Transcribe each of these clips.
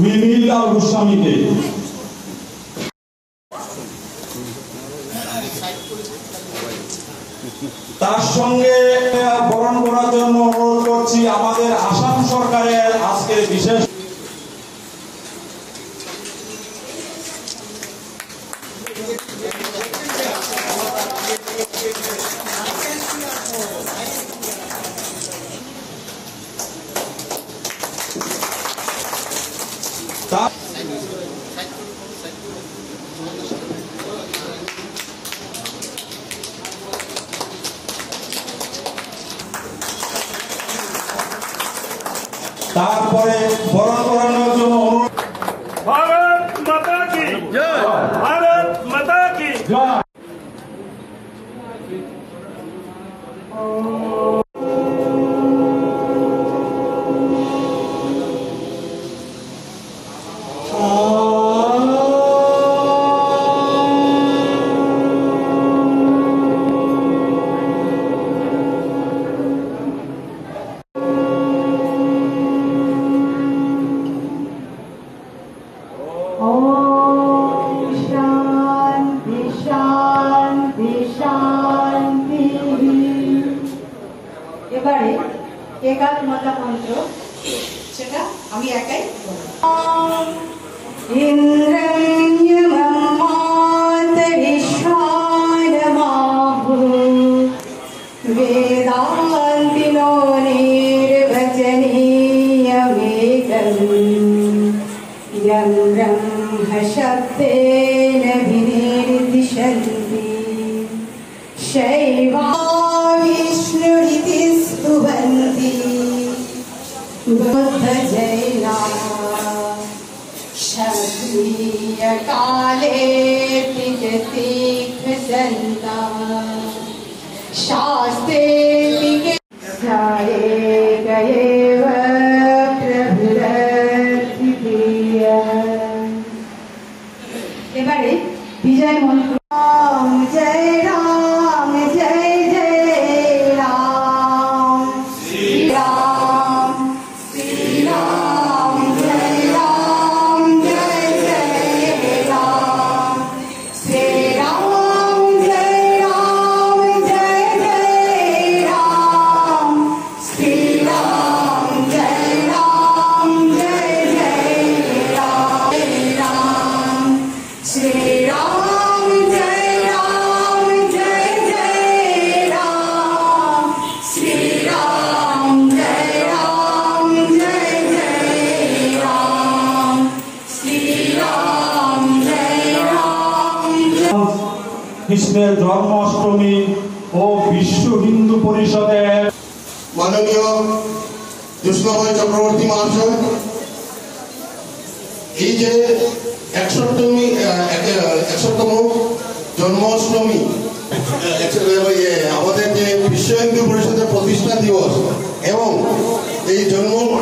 মিহিরলাল গোস্বামীকে তার সঙ্গে বরণ করার জন্য অনুরোধ করছি আমাদের আসাম সরকারের আজকের বিশেষ তারপরে বরণ করানোর জন্য भारत माता की जय, भारत माता की जय। এবারে একাত্মতা মন্ত্র সেটা আমি একাই বেদান্তিনো নির্বচনীয়মেকম ব্রহ্ম শব্দেন বিনির্দিশন্তি শৈবা विष्णुरिति स्तुवन्ति बुद्धजैना क्षत्रियकाले तीर्थसन्ता शास्त्रे एक एव प्रभुरतिप्रियः এবারে বিজয় মন্ত্র জয় রাম জয় কৃষ্ণের জন্মাষ্টমী ও বিশ্ব হিন্দু পরিষদের মাননীয় কৃষ্ণময় চক্রবর্তী মহাশয়, এই যে 61তম জন্মাষ্টমী আমাদের যে বিশ্ব হিন্দু পরিষদের প্রতিষ্ঠা দিবস এবং এই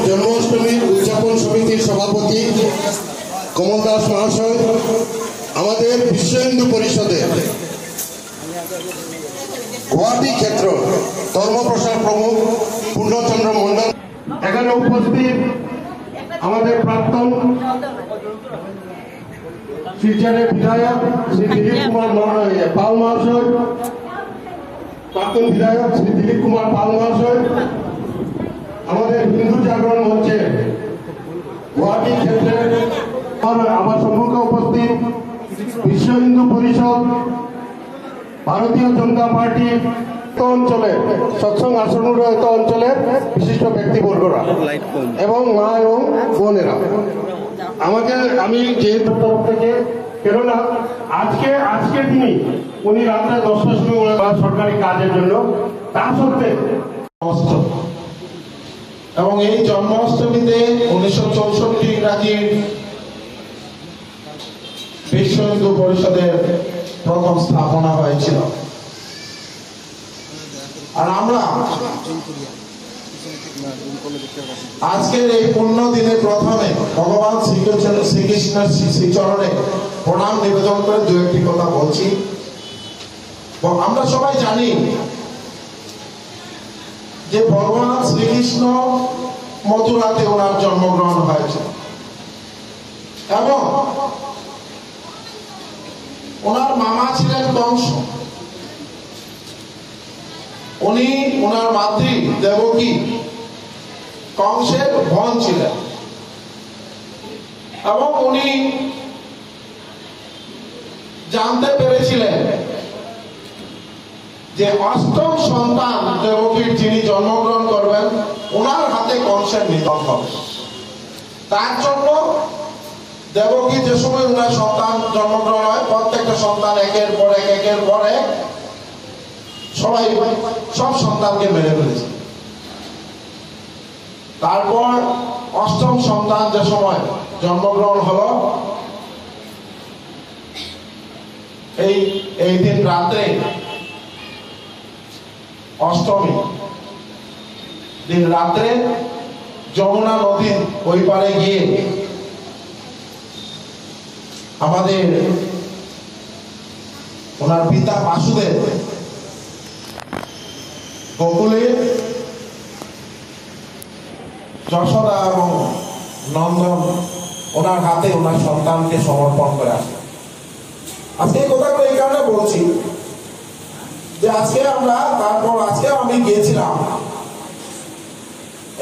জন্মাষ্টমীর উদযাপন সমিতির সভাপতি কমল দাস মহাশয়, আমাদের বিশ্ব হিন্দু পরিষদের গুয়াহাটি ক্ষেত্র ধর্মপ্রসার প্রমুখ পূর্ণচন্দ্র মন্ডল, এখানে উপস্থিত আমাদের প্রাক্তন শিলচরের বিধায়ক শ্রী দিলীপ কুমার পাল মহাশয়, প্রাক্তন বিধায়ক শ্রী দিলীপ কুমার পাল মহাশয়, আমাদের হিন্দু জাগরণ মঞ্চের গুয়াহাটি ক্ষেত্রের আমার সম্মুখে উপস্থিত বিশ্ব হিন্দু পরিষদ, ভারতীয় জনতা পার্টি অঞ্চলের সৎসঙ্গ আশ্রমরত অঞ্চলের বিশিষ্ট ব্যক্তিবর্গরা এবং মা এবং বোনেরা, আমি যেহেতু তরফ থেকে, কেননা আজকে দিনই উনি রাত্রে 10টার সময় সরকারি কাজের জন্য, তা সত্ত্বে এবং এই জন্মাষ্টমীতে 1964 ইংরাজির বিশ্ব হিন্দু পরিষদের প্রথম স্থাপনা হয়েছিল। আর আমরা আজকের এই পুণ্য দিনে প্রথমে ভগবান শ্রীকৃষ্ণের শ্রীচরণে প্রণাম নিবেদন করে দু একটি কথা বলছি। আমরা সবাই জানি যে ভগবান শ্রীকৃষ্ণ মথুরাতে ওনার জন্মগ্রহণ কংস, উনি ওনার মাতৃ দেবকী কংসের বোন ছিলেন এবং উনি জানতে পেরেছিলেন যে অষ্টম সন্তান দেবকীর যিনি জন্মগ্রহণ করবেন ওনার হাতে কংসের নিধন হবে। তার জন্য দেবকী যে সময় ওনার সন্তান জন্মগ্রহণ হয়, প্রত্যেকটা সন্তান একের পর এক সবাই সব সন্তানকে মেরে ফেলেছে। তারপর অষ্টম সন্তান যে সময় জন্মগ্রহণ হলো, এই দিন রাত্রে অষ্টমী দিন রাত্রে যমুনা নদীর ওই পারে গিয়ে আমাদের ওনার পিতা বাসুদেব গোকুলে যশোদা এবং নন্দন ওনার হাতে ওনার সন্তানকে সমর্পণ করে আসে। আজকে এই কথাগুলো এই কারণে বলছি যে আজকে আমি গিয়েছিলাম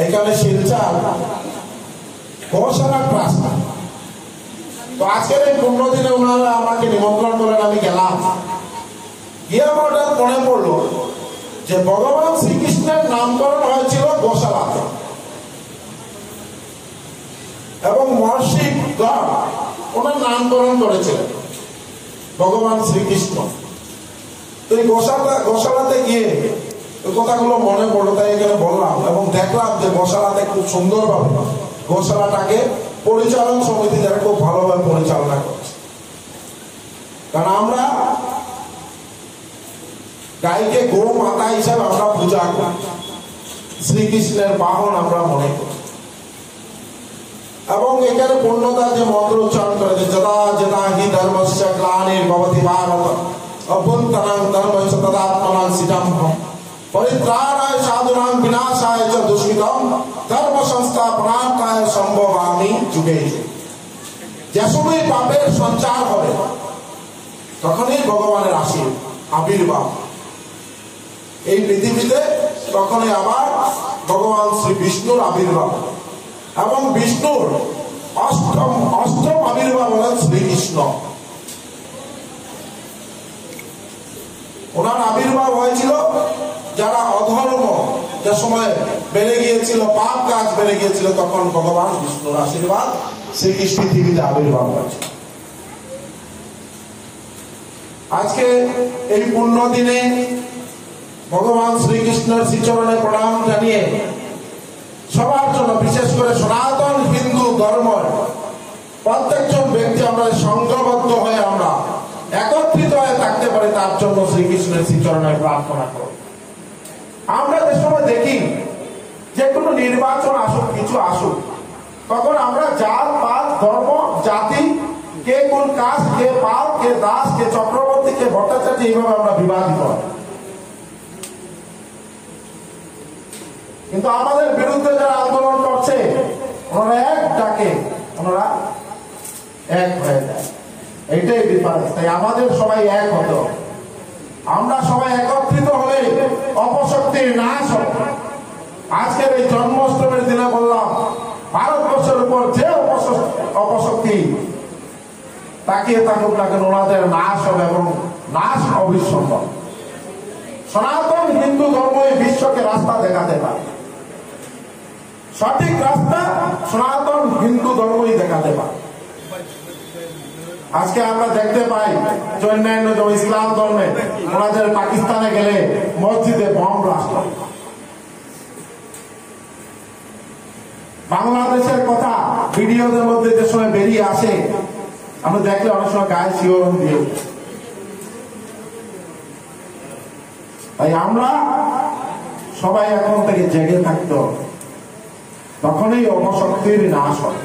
এখানে শিলচর গৌশালা ট্রাস্ট। তো আজকের এই 15 দিনে ওনারা আমাকে নিমন্ত্রণ করেন, আমি গেলাম। গিয়ে আমার মনে পড়লো যে ভগবান শ্রীকৃষ্ণের নামকরণ হয়েছিল গোশালাতে এবং মহর্ষি গণ ওনার নামকরণ করেছিলেন ভগবান শ্রীকৃষ্ণ। তো এই গোশালাতে গিয়ে ওই কথাগুলো মনে পড়লো, তাই এখানে বললাম এবং দেখলাম যে গোশালাতে খুব সুন্দরভাবে গোশালাটাকে পরিচালন সমিতি যারা খুব ভালোভাবে পরিচালনা করছে। কারণ আমরা গাইকে গো মাতা হিসাবে আমরা পূজা করি, শ্রীকৃষ্ণের বাহন আমরা মনে করি এবং এখানে পূর্ণতা যে মন্ত্র উচ্চারণ করে যে যদা যদা হি ধর্মস্য গ্লানির ভবতি ভারত অভ্যন্তরং ধর্মস্য তদাত্মনাং সিদ্ধম্ভম পরিত্রাণায় সাধুনাং বিনাশায় চ দুষ্কৃতম ধর্ম সংস্থাপনার্থায় সম্ভবামি যুগে। যে সময় পাপের সঞ্চার হবে তখনই ভগবানের আবির্ভাব এই পৃথিবীতে, তখনই আবার ভগবান শ্রী বিষ্ণুর আবির্ভাব এবং বিষ্ণুর অষ্টম আবির্ভাব হলেন শ্রীকৃষ্ণ। ওনার আবির্ভাব হয়েছিল যারা অধর্ম যে সময় বেড়ে গিয়েছিল, পাপ কাজ বেড়ে গিয়েছিল, তখন ভগবান বিষ্ণুর আশীর্বাদ শ্রীকৃষ্ণ পৃথিবীতে আবির্ভাব হয়েছে। আজকে এই পুণ্য দিনে ভগবান শ্রীকৃষ্ণের শ্রীচরণে প্রণাম জানিয়ে সবার জন্য, বিশেষ করে সনাতন হিন্দু ধর্মের প্রত্যেকজন ব্যক্তি আমরা সংঘবদ্ধ হয়ে আমরা একত্রিত হয়ে থাকতে পারি, তার জন্য শ্রীকৃষ্ণের শ্রীচরণে প্রার্থনা করি। আমরা যে সময় দেখি যে কোনো নির্বাচন আসুক, কিছু আসুক, তখন আমরা জাত পাত ধর্ম জাতি, কে কোন কাজ, কে পাল, কে দাস, কে চক্রবর্তী, কে ভট্টাচার্য, এইভাবে আমরা বিবাদিত হয়। কিন্তু আমাদের বিরুদ্ধে যারা আন্দোলন করছে ওনারা এক ডাকে ওনারা এক হয়ে যায়, এইটাই ডিফারেন্স। তাই আমাদের সবাই এক হতে হবে। আমরা সবাই একত্রিত হলে অপশক্তির নাশ হবে। আজকের এই জন্মাষ্টমীর দিনে বললাম, ভারতবর্ষের উপর যে অপশক্তি তাকিয়ে থাকুক না কেন, ওনাদের নাশ হবে এবং নাশ অবিসম্ভব। সনাতন হিন্দু ধর্ম এই বিশ্বকে রাস্তা দেখাতে পারে, সঠিক রাস্তা সনাতন হিন্দু ধর্মই দেখাতে পারে। আজকে আমরা দেখতে পাই যে অন্যান্য ইসলাম ধর্মে ওনাদের পাকিস্তানে গেলে মসজিদে বম ব্লাস্ট হয়। বাংলাদেশের কথা ভিডিওদের মধ্যে যে সময় বেরিয়ে আসে, আমরা দেখলে অনেক সময় গায়ে শিহরণ দিয়ে। তাই আমরা সবাই এখন থেকে জেগে থাকতে হবে, তখনই অপশক্তির নাশ হবে।